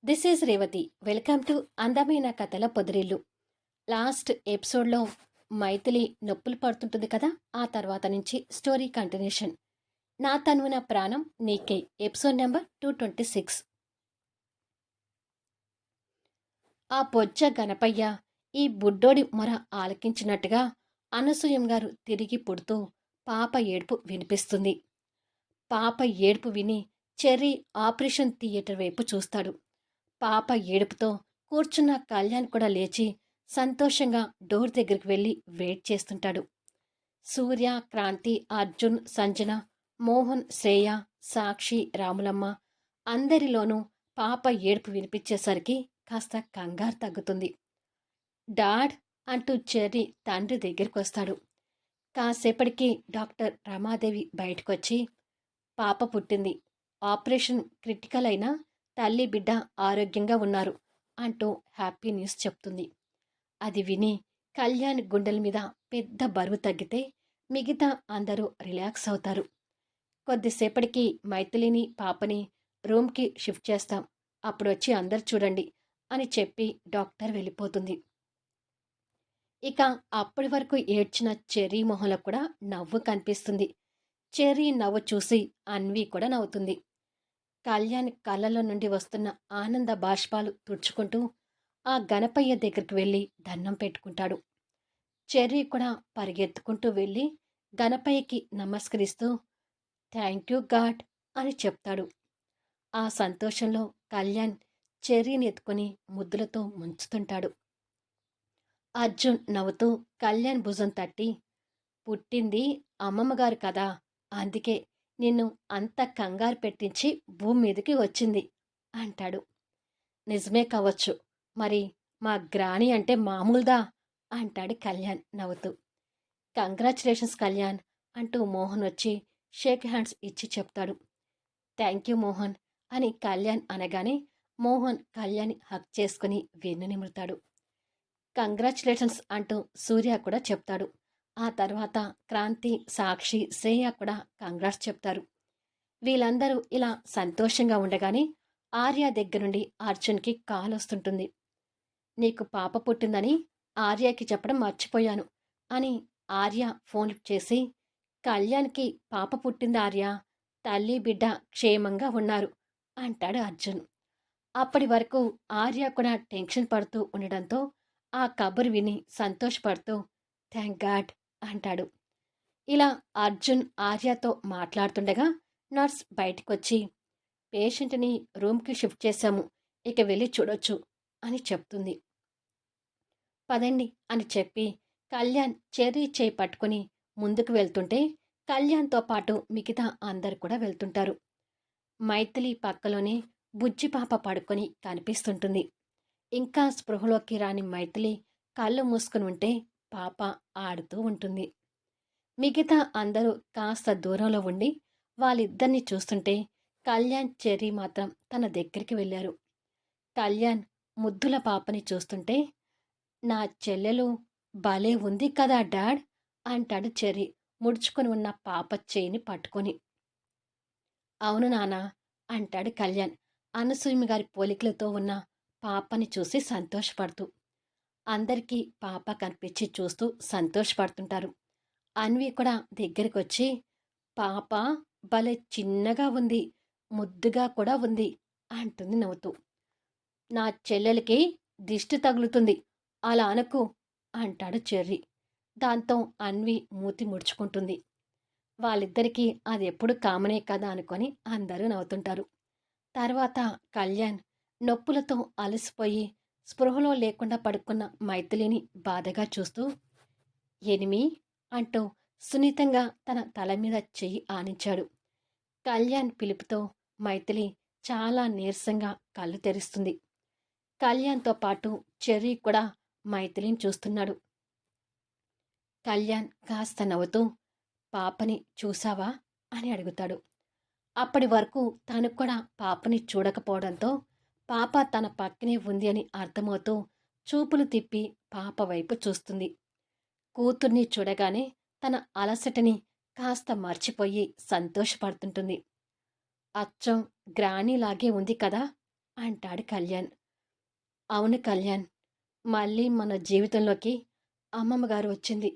This is Revathi. Welcome to అందమైన కథల పొదిరిల్లు. Last ఎపిసోడ్లో మైథిలి నొప్పులు పడుతుంటుంది కదా, ఆ తర్వాత నుంచి స్టోరీ కంటిన్యూషన్. నా తనువున ప్రాణం నీకే, ఎపిసోడ్ నెంబర్ 226. ఆ బొజ్జ గణపయ్య ఈ బుడ్డోడి మొర ఆలకించినట్టుగా అనసూయం గారు తిరిగి పుడుతూ పాప ఏడుపు వినిపిస్తుంది. పాప ఏడుపు విని చెర్రీ ఆపరేషన్ థియేటర్ వైపు చూస్తాడు. పాప ఏడుపుతో కూర్చున్న కళ్యాణ్ కూడా లేచి సంతోషంగా డోర్ దగ్గరికి వెళ్ళి వెయిట్ చేస్తుంటాడు. సూర్య, క్రాంతి, అర్జున్, సంజన, మోహన్, శ్రేయ, సాక్షి, రాములమ్మ అందరిలోనూ పాప ఏడుపు వినిపించేసరికి కాస్త కంగారు తగ్గుతుంది. డాడ్ అంటూ చెర్రీ తండ్రి దగ్గరికి వస్తాడు. కాసేపటికి డాక్టర్ రమాదేవి బయటకొచ్చి, పాప పుట్టింది, ఆపరేషన్ క్రిటికల్ అయినా తల్లి బిడ్డ ఆరోగ్యంగా ఉన్నారు అంటూ హ్యాపీ న్యూస్ చెప్తుంది. అది విని కళ్యాణ్ గుండెల మీద పెద్ద బరువు తగ్గితే మిగతా అందరూ రిలాక్స్ అవుతారు. కొద్దిసేపటికి మైథిలిని పాపని రూమ్కి షిఫ్ట్ చేస్తాం, అప్పుడు వచ్చి అందరు చూడండి అని చెప్పి డాక్టర్ వెళ్ళిపోతుంది. ఇక అప్పటి వరకు ఏడ్చిన చెర్రీ మొహంలో కూడా నవ్వు కనిపిస్తుంది. చెర్రీ నవ్వు చూసి అన్వి కూడా నవ్వుతుంది. కళ్యాణ్ కళ్ళలో నుండి వస్తున్న ఆనంద బాష్పాలు తుడుచుకుంటూ ఆ గణపయ్య దగ్గరికి వెళ్ళి దండం పెట్టుకుంటాడు. చెర్రీ కూడా పరిగెత్తుకుంటూ వెళ్ళి గణపయ్యకి నమస్కరిస్తూ థ్యాంక్ యూ గాడ్ అని చెప్తాడు. ఆ సంతోషంలో కళ్యాణ్ చెర్రీని ఎత్తుకొని ముద్దులతో ముంచుతుంటాడు. అర్జున్ నవ్వుతూ కళ్యాణ్ భుజం తట్టి, పుట్టింది అమ్మమ్మగారు కదా, అందుకే నిన్ను అంత కంగారు పెట్టించి భూమి మీదకి వచ్చింది అంటాడు. నిజమే కావచ్చు, మరి మా గ్రాని అంటే మామూలుదా అంటాడు కళ్యాణ్ నవ్వుతూ. కంగ్రాచులేషన్స్ కళ్యాణ్ అంటూ మోహన్ వచ్చి షేక్ హ్యాండ్స్ ఇచ్చి చెప్తాడు. థ్యాంక్ యూ మోహన్ అని కళ్యాణ్ అనగానే మోహన్ కళ్యాణ్ హక్ చేసుకుని వెన్ను నిమురుతాడు. కంగ్రాచులేషన్స్ అంటూ సూర్య కూడా చెప్తాడు. ఆ తర్వాత క్రాంతి, సాక్షి, శ్రేయ కూడా కంగ్రాట్స్ చెప్తారు. వీళ్ళందరూ ఇలా సంతోషంగా ఉండగానే ఆర్య దగ్గర నుండి అర్జున్కి కాల్ వస్తుంటుంది. నీకు పాప పుట్టిందని ఆర్యకి చెప్పడం మర్చిపోయాను అని ఆర్య ఫోన్ లిఫ్ట్ చేసి, కళ్యాణ్కి పాప పుట్టింది ఆర్య, తల్లి బిడ్డ క్షేమంగా ఉన్నారు అంటాడు అర్జున్. అప్పటి వరకు ఆర్య కూడా టెన్షన్ పడుతూ ఉండడంతో ఆ కబురు విని సంతోషపడుతూ థ్యాంక్ గాడ్ అంటాడు. ఇలా అర్జున్ ఆర్యతో మాట్లాడుతుండగా నర్స్ బయటకొచ్చి, పేషెంట్ని రూమ్కి షిఫ్ట్ చేశాము, ఇక వెళ్ళి చూడొచ్చు అని చెప్తుంది. పదండి అని చెప్పి కళ్యాణ్ చెర్రీ చేయి పట్టుకుని ముందుకు వెళ్తుంటే కళ్యాణ్తో పాటు మిగతా అందరు కూడా వెళ్తుంటారు. మైథిలి పక్కలోనే బుజ్జి పాప పడుకొని కనిపిస్తుంటుంది. ఇంకా స్పృహలోకి రాని మైథిలి కళ్ళు మూసుకుని ఉంటే పాప ఆడుతూ ఉంటుంది. మిగతా అందరూ కాస్త దూరంలో ఉండి వాళ్ళిద్దరినీ చూస్తుంటే కళ్యాణ్ చెర్రీ మాత్రం తన దగ్గరికి వెళ్ళారు. కళ్యాణ్ ముద్దుల పాపని చూస్తుంటే, నా చెల్లెలు భలే ఉంది కదా డాడ్ అంటాడు చెర్రీ ముడుచుకొని ఉన్న పాప చేయిని పట్టుకొని. అవును నానా అంటాడు కళ్యాణ్ అనసూయ గారి పోలికలతో ఉన్న పాపని చూసి సంతోషపడుతూ. అందరికీ పాప కనిపించి చూస్తూ సంతోషపడుతుంటారు. అన్వి కూడా దగ్గరికి వచ్చి, పాప భలే చిన్నగా ఉంది, ముద్దుగా కూడా ఉంది అంటుంది నవ్వుతూ. నా చెల్లెలకి దిష్టి తగులుతుంది, అలా అనకు అంటాడు చెర్రీ. దాంతో అన్వి మూతి ముడుచుకుంటుంది. వాళ్ళిద్దరికీ అది ఎప్పుడు కామనే కదా అనుకొని అందరూ నవ్వుతుంటారు. తర్వాత కళ్యాణ్ నొప్పులతో అలసిపోయి స్పృహలో లేకుండా పడుకున్న మైథిలిని బాధగా చూస్తూ, ఎనిమి అంటూ సున్నితంగా తన తల మీద చెయ్యి ఆనించాడు. కళ్యాణ్ పిలుపుతో మైథిలి చాలా నీరసంగా కళ్ళు తెరుస్తుంది. కళ్యాణ్తో పాటు చెర్రీ కూడా మైథిలిని చూస్తున్నాడు. కళ్యాణ్ కాస్త నవ్వుతూ, పాపని చూసావా అని అడుగుతాడు. అప్పటి వరకు తాను కూడా పాపని చూడకపోవడంతో పాప తన పక్కనే ఉంది అని అర్థమవుతూ చూపులు తిప్పి పాప వైపు చూస్తుంది. కూతుర్ని చూడగానే తన అలసటని కాస్త మర్చిపోయి సంతోషపడుతుంటుంది. అచ్చం గ్రానీలాగే ఉంది కదా అంటాడు కళ్యాణ్. అవును కళ్యాణ్, మళ్ళీ మన జీవితంలోకి అమ్మమ్మ గారు వచ్చింది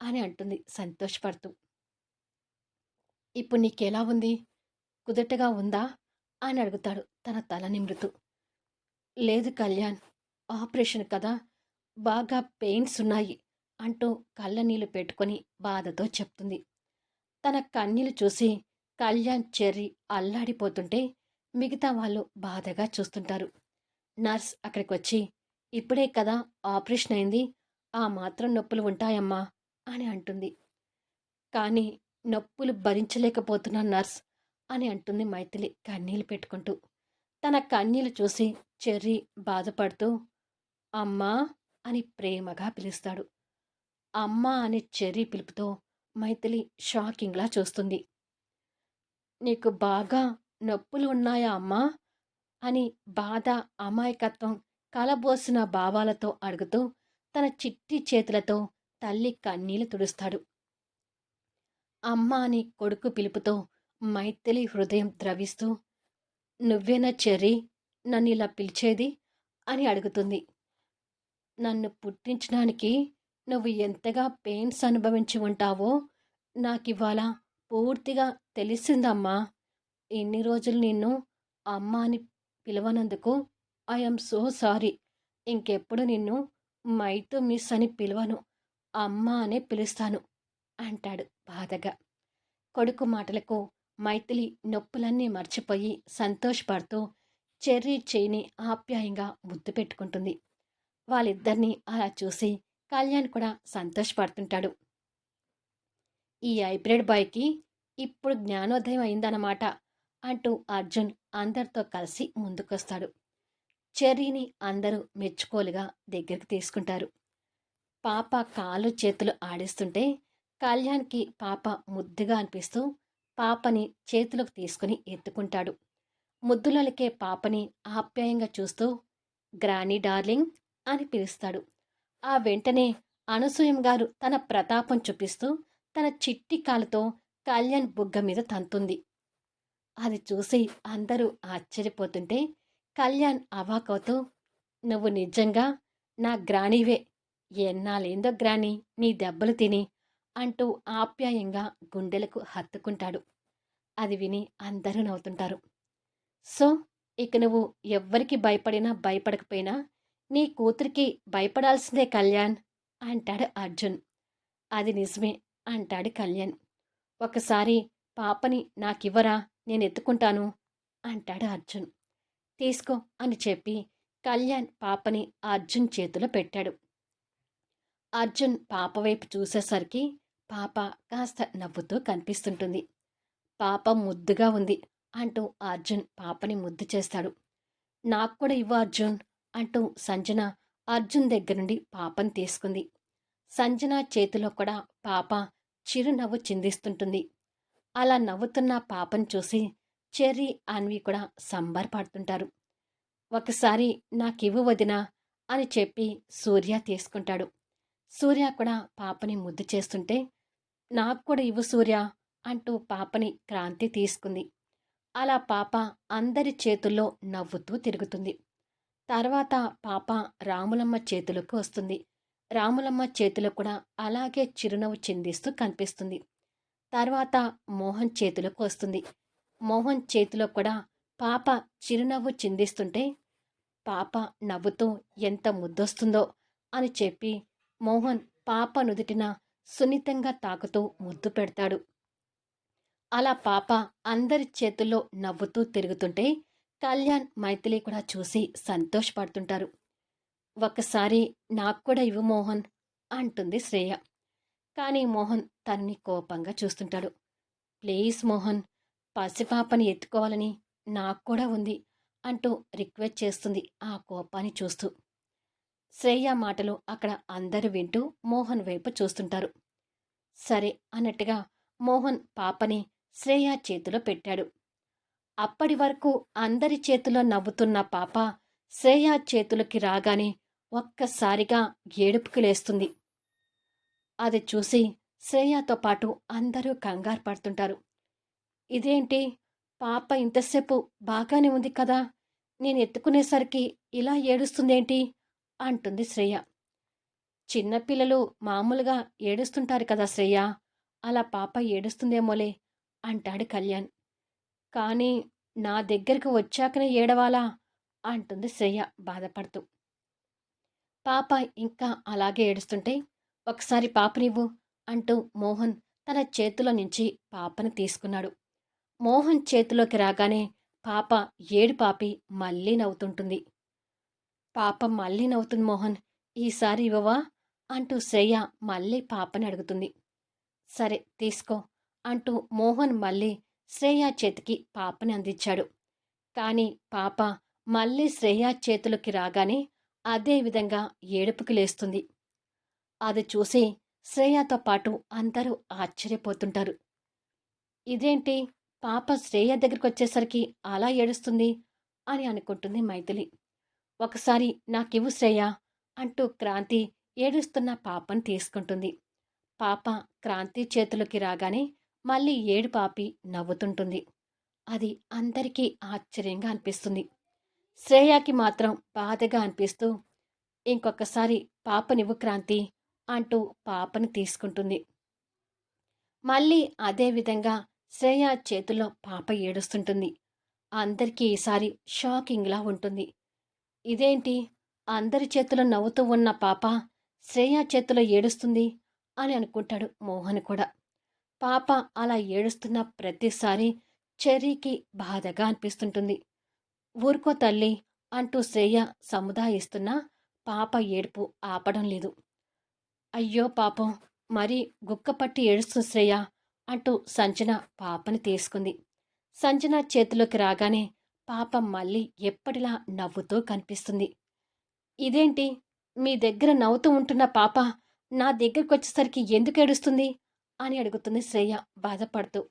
అని అంటుంది సంతోషపడుతూ. ఇప్పుడు నీకెలా ఉంది? కుదుటగా ఉందా? అని అడుగుతాడు తన తల నిమురుతూ. లేదు కళ్యాణ్, ఆపరేషన్ కదా, బాగా పెయిన్స్ ఉన్నాయి అంటూ కళ్ళ నీళ్లు పెట్టుకొని బాధతో చెప్తుంది. తన కన్నీళ్లు చూసి కళ్యాణ్ చెర్రి అల్లాడిపోతుంటే మిగతా వాళ్ళు బాధగా చూస్తుంటారు. నర్స్ అక్కడికొచ్చి, ఇప్పుడే కదా ఆపరేషన్ అయింది, ఆ మాత్రం నొప్పులు ఉంటాయమ్మా అని అంటుంది. కానీ నొప్పులు భరించలేకపోతున్నా నర్స్ అని అంటుంది మైథిలి కన్నీళ్లు పెట్టుకుంటూ. తన కన్నీళ్లు చూసి చెర్రీ బాధపడుతూ అమ్మా అని ప్రేమగా పిలుస్తాడు. అమ్మా అనే చెర్రీ పిలుపుతో మైథిలి షాకింగ్లా చూస్తుంది. నీకు బాగా నొప్పులు ఉన్నాయా అమ్మా అని బాధ, అమాయకత్వం కలబోసిన భావాలతో అడుగుతూ తన చిట్టి చేతులతో తల్లి కన్నీళ్లు తుడుస్తాడు. అమ్మ అని కొడుకు పిలుపుతో మైథిలి హృదయం ద్రవిస్తూ, నువ్వేనా చెర్రీ నన్నిలా పిలిచేది అని అడుగుతుంది. నన్ను పుట్టించడానికి నువ్వు ఎంతగా పెయిన్స్ అనుభవించి ఉంటావో నాకివాళ పూర్తిగా తెలిసిందమ్మా. ఇన్ని రోజులు నిన్ను అమ్మ అని పిలవనందుకు ఐఎమ్ సో సారీ. ఇంకెప్పుడు నిన్ను మైతు మిస్ అని పిలవను, అమ్మ అనే పిలుస్తాను అంటాడు బాధగా. కొడుకు మాటలకు మైథిలి నొప్పులన్నీ మర్చిపోయి సంతోషపడుతూ చెర్రీ చేయిని ఆప్యాయంగా ముద్దు పెట్టుకుంటుంది. వాళ్ళిద్దరినీ అలా చూసి కళ్యాణ్ కూడా సంతోషపడుతుంటాడు. ఈ హైబ్రిడ్ బాయ్కి ఇప్పుడు జ్ఞానోదయం అయిందన్నమాట అంటూ అర్జున్ అందరితో కలిసి ముందుకొస్తాడు. చెర్రీని అందరూ మెచ్చుకోలుగా దగ్గరికి తీసుకుంటారు. పాప కాళ్ళు చేతులు ఆడిస్తుంటే కళ్యాణ్కి పాప ముద్దుగా అనిపిస్తూ పాపని చేతిలోకి తీసుకుని ఎత్తుకుంటాడు. ముద్దులొలికే పాపని ఆప్యాయంగా చూస్తూ గ్రానీ డార్లింగ్ అని పిలుస్తాడు. ఆ వెంటనే అనసూయం గారు తన ప్రతాపం చూపిస్తూ తన చిట్టి కాలుతో కళ్యాణ్ బుగ్గ మీద తంతుంది. అది చూసి అందరూ ఆశ్చర్యపోతుంటే కళ్యాణ్ అవాకవుతూ, నువ్వు నిజంగా నా గ్రానీవే, ఎన్నాళ్ళేందో గ్రానీ నీ దెబ్బలు తిని అంటూ ఆప్యాయంగా గుండెలకు హత్తుకుంటాడు. అది విని అందరూ నవ్వుతుంటారు. సో ఇక నువ్వు ఎవ్వరికి భయపడినా భయపడకపోయినా నీ కూతురికి భయపడాల్సిందే కళ్యాణ్ అంటాడు అర్జున్. అది నిజమే అంటాడు కళ్యాణ్. ఒకసారి పాపని నాకివ్వరా, నేను ఎత్తుకుంటాను అంటాడు అర్జున్. తీసుకో అని చెప్పి కళ్యాణ్ పాపని అర్జున్ చేతిలో పెట్టాడు. అర్జున్ పాప వైపు చూసేసరికి పాప కాస్త నవ్వుతూ కనిపిస్తుంటుంది. పాప ముద్దుగా ఉంది అంటూ అర్జున్ పాపని ముద్దు చేస్తాడు. నాకు కూడా ఇవ్వు అర్జున్ అంటూ సంజన అర్జున్ దగ్గర నుండి పాపని తీసుకుంది. సంజన చేతిలో కూడా పాప చిరునవ్వు చిందిస్తుంటుంది. అలా నవ్వుతున్న పాపను చూసి చెర్రీ, అన్వి కూడా సంబరపడుతుంటారు. ఒకసారి నాకివ్వు వదినా అని చెప్పి సూర్య తీసుకుంటాడు. సూర్య కూడా పాపని ముద్దు చేస్తుంటే నాకు కూడా ఇవ్వు సూర్య అంటూ పాపని క్రాంతి తీసుకుంది. అలా పాప అందరి చేతుల్లో నవ్వుతూ తిరుగుతుంది. తర్వాత పాప రాములమ్మ చేతులకు వస్తుంది. రాములమ్మ చేతిలో కూడా అలాగే చిరునవ్వు చిందిస్తూ కనిపిస్తుంది. తర్వాత మోహన్ చేతులకు వస్తుంది. మోహన్ చేతిలో కూడా పాప చిరునవ్వు చిందిస్తుంటే పాప నవ్వుతూ ఎంత ముద్దొస్తుందో అని చెప్పి మోహన్ పాప నుదుటిన సున్నితంగా తాకుతూ ముద్దు పెడతాడు. అలా పాప అందరి చేతుల్లో నవ్వుతూ తిరుగుతుంటే కళ్యాణ్, మైథిలి కూడా చూసి సంతోషపడుతుంటారు. ఒకసారి నాకు కూడా ఇవ్వు మోహన్ అంటుంది శ్రేయ. కానీ మోహన్ తనని కోపంగా చూస్తుంటాడు. ప్లీజ్ మోహన్, పసిపాపని ఎత్తుకోవాలని నాకు కూడా ఉంది అంటూ రిక్వెస్ట్ చేస్తుంది ఆ కోపాన్ని చూస్తూ. శ్రేయ మాటలు అక్కడ అందరూ వింటూ మోహన్ వైపు చూస్తుంటారు. సరే అన్నట్టుగా మోహన్ పాపని శ్రేయ చేతిలో పెట్టాడు. అప్పటి వరకు అందరి చేతిలో నవ్వుతున్న పాప శ్రేయ చేతులకి రాగానే ఒక్కసారిగా ఏడుపుకి లేస్తుంది. అది చూసి శ్రేయతో పాటు అందరూ కంగారు పడుతుంటారు. ఇదేంటి, పాప ఇంతసేపు బాగానే ఉంది కదా, నేను ఎత్తుకునేసరికి ఇలా ఏడుస్తుందేంటి అంటుంది శ్రేయ. చిన్నపిల్లలు మామూలుగా ఏడుస్తుంటారు కదా శ్రేయ, అలా పాప ఏడుస్తుందేమోలే అంటాడు కళ్యాణ్. కానీ నా దగ్గరకు వచ్చాకనే ఏడవాలా అంటుంది శ్రేయ బాధపడుతూ. పాప ఇంకా అలాగే ఏడుస్తుంటే, ఒకసారి పాపనివ్వు అంటూ మోహన్ తన చేతిలో నుంచి పాపని తీసుకున్నాడు. మోహన్ చేతిలోకి రాగానే పాప ఏడుపాపి మళ్ళీ నవ్వుతుంటుంది. పాప మళ్ళీ నవ్వుతుంది మోహన్. ఈసారి ఇవ్వవా అంటూ శ్రేయ మళ్ళీ పాపని అడుగుతుంది. సరే తీసుకో అంటూ మోహన్ మళ్ళీ శ్రేయ చేతికి పాపని అందించాడు. కానీ పాప మళ్ళీ శ్రేయ చేతులకి రాగానే అదే విధంగా ఏడుపుకి లేస్తుంది. అది చూసి శ్రేయతో పాటు అందరూ ఆశ్చర్యపోతుంటారు. ఇదేంటి, పాప శ్రేయ దగ్గరికి వచ్చేసరికి అలా ఏడుస్తుంది అని అనుకుంటుంది మైథిలి. ఒకసారి నాకివ్వు శ్రేయ అంటూ క్రాంతి ఏడుస్తున్న పాపను తీసుకుంటుంది. పాప క్రాంతి చేతులకి రాగానే మళ్ళీ ఏడుపాపి నవ్వుతుంటుంది. అది అందరికీ ఆశ్చర్యంగా అనిపిస్తుంది. శ్రేయకి మాత్రం బాధగా అనిపిస్తూ, ఇంకొకసారి పాపనివ్వు క్రాంతి అంటూ పాపని తీసుకుంటుంది. మళ్ళీ అదే విధంగా శ్రేయ చేతుల్లో పాప ఏడుస్తుంటుంది. అందరికీ ఈసారి షాకింగ్లా ఉంటుంది. ఇదేంటి, అందరి చేతిలో నవ్వుతూ ఉన్న పాప శ్రేయ చేతిలో ఏడుస్తుంది అని అనుకుంటాడు మోహన్ కూడా. పాప అలా ఏడుస్తున్న ప్రతిసారి చెర్రీకి బాధగా అనిపిస్తుంటుంది. ఊరుకో తల్లి అంటూ శ్రేయ సముదాయిస్తున్నా పాప ఏడుపు ఆపడం లేదు. అయ్యో పాపం, మరీ గుక్కపట్టి ఏడుస్తుంది శ్రేయ అంటూ సంజన పాపని తీసుకుంది. సంజన చేతిలోకి రాగానే పాప మళ్ళీ ఎప్పటిలా నవ్వుతూ కనిపిస్తుంది. ఇదేంటి, మీ దగ్గర నవ్వుతూ ఉంటున్న పాప నా దగ్గరికి వచ్చేసరికి ఎందుకు ఏడుస్తుంది అని అడుగుతుంది శ్రేయ బాధపడుతూ.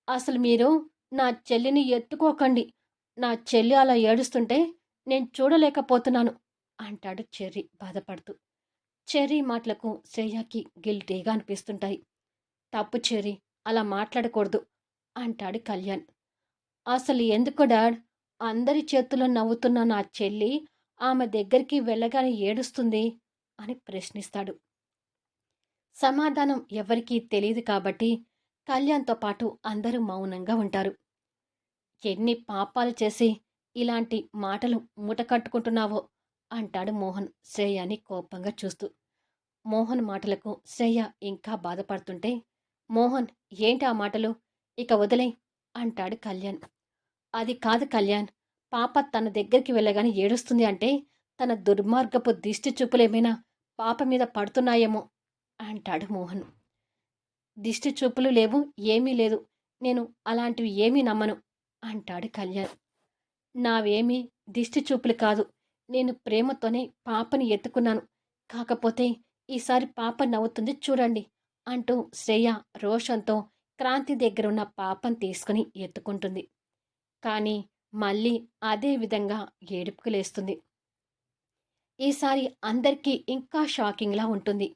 అసలు మీరు నా చెల్లిని ఎత్తుకోకండి, నా చెల్లి అలా ఏడుస్తుంటే నేను చూడలేకపోతున్నాను అంటాడు చెర్రీ బాధపడుతూ. చెర్రీ మాటలకు శ్రేయకి గిల్టీగా అనిపిస్తుంటాయి. తప్పు చెర్రీ, అలా మాట్లాడకూడదు అంటాడు కళ్యాణ్. అసలు ఎందుకు డాడ్, అందరి చేతుల్లో నవ్వుతున్న నా చెల్లి ఆమె దగ్గరికి వెళ్ళగానే ఏడుస్తుంది అని ప్రశ్నిస్తాడు. సమాధానం ఎవరికీ తెలియదు కాబట్టి కళ్యాణ్తో పాటు అందరూ మౌనంగా ఉంటారు. ఎన్ని పాపాలు చేసి ఇలాంటి మాటలు మూట కట్టుకుంటున్నావో అంటాడు మోహన్ శ్రేయాని కోపంగా చూస్తూ. మోహన్ మాటలకు శ్రేయ ఇంకా బాధపడుతుంటే, మోహన్ ఏంటి ఆ మాటలు, ఇక వదిలే అంటాడు కళ్యాణ్. అది కాదు కళ్యాణ్, పాప తన దగ్గరికి వెళ్ళగానే ఏడుస్తుంది అంటే తన దుర్మార్గపు దిష్టి చూపులేమైనా పాప మీద పడుతున్నాయేమో అంటాడు మోహన్. దిష్టి చూపులు లేవు, ఏమీ లేదు, నేను అలాంటివి ఏమీ నమ్మను అంటాడు కళ్యాణ్. నావేమీ దిష్టి చూపులు కాదు, నేను ప్రేమతోనే పాపని ఎత్తుకున్నాను, కాకపోతే ఈసారి పాప నవ్వుతుంది చూడండి అంటూ శ్రేయ రోషంతో క్రాంతి దగ్గరున్న పాపను తీసుకుని ఎత్తుకుంటుంది. కానీ మళ్ళీ అదే విధంగా ఏడుపుకు లేస్తుంది. ఈసారి అందరికీ ఇంకా షాకింగ్లా ఉంటుంది.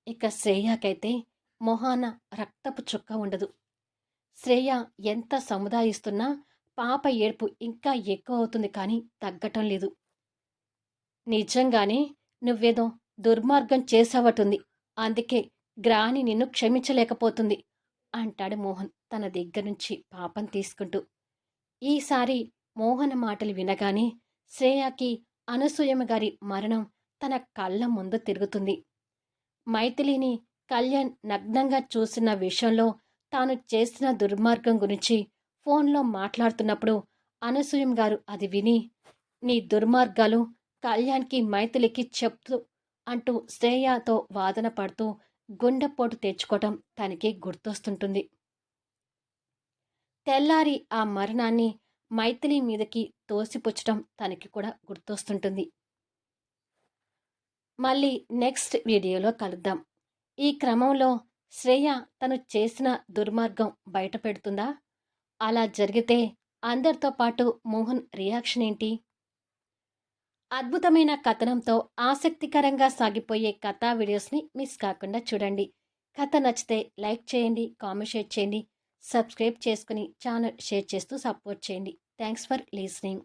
ఇక శ్రేయకైతే మొహాన రక్తపు చుక్క ఉండదు. శ్రేయ ఎంత సముదాయిస్తున్నా పాప ఏడుపు ఇంకా ఎక్కువ అవుతుంది కానీ తగ్గటం లేదు. నిజంగానే నువ్వేదో దుర్మార్గం చేసావటుంది, అందుకే గ్రాని నిన్ను క్షమించలేకపోతుంది అంటాడు మోహన్ తన దగ్గర నుంచి పాపను తీసుకుంటూ. ఈసారి మోహన మాటలు వినగానే శ్రేయకి అనసూయమ్మ గారి మరణం తన కళ్ళ ముందు తిరుగుతుంది. మైథిలిని కళ్యాణ్ నగ్నంగా చూసిన విషయంలో తాను చేసిన దుర్మార్గం గురించి ఫోన్లో మాట్లాడుతున్నప్పుడు అనసూయం గారు అది విని, నీ దుర్మార్గాలు కళ్యాణ్కి మైథిలికి చెప్తూ అంటూ శ్రేయతో వాదన పడుతూ గుండెపోటు తెచ్చుకోవటం తనకి గుర్తొస్తుంటుంది. తెల్లారి ఆ మరణాన్ని మైథిలి మీదకి తోసిపుచ్చటం తనకి కూడా గుర్తొస్తుంటుంది. మళ్ళీ నెక్స్ట్ వీడియోలో కలుద్దాం. ఈ క్రమంలో శ్రేయ తను చేసిన దుర్మార్గం బయట పెడుతుందా? అలా జరిగితే అందరితో పాటు మోహన్ రియాక్షన్ ఏంటి? అద్భుతమైన కథనంతో ఆసక్తికరంగా సాగిపోయే కథా వీడియోస్ని మిస్ కాకుండా చూడండి. కథ నచ్చితే లైక్ చేయండి, కామెంట్ షేర్ చేయండి, సబ్స్క్రైబ్ చేసుకుని ఛానల్ షేర్ చేస్తూ సపోర్ట్ చేయండి. Thanks for listening.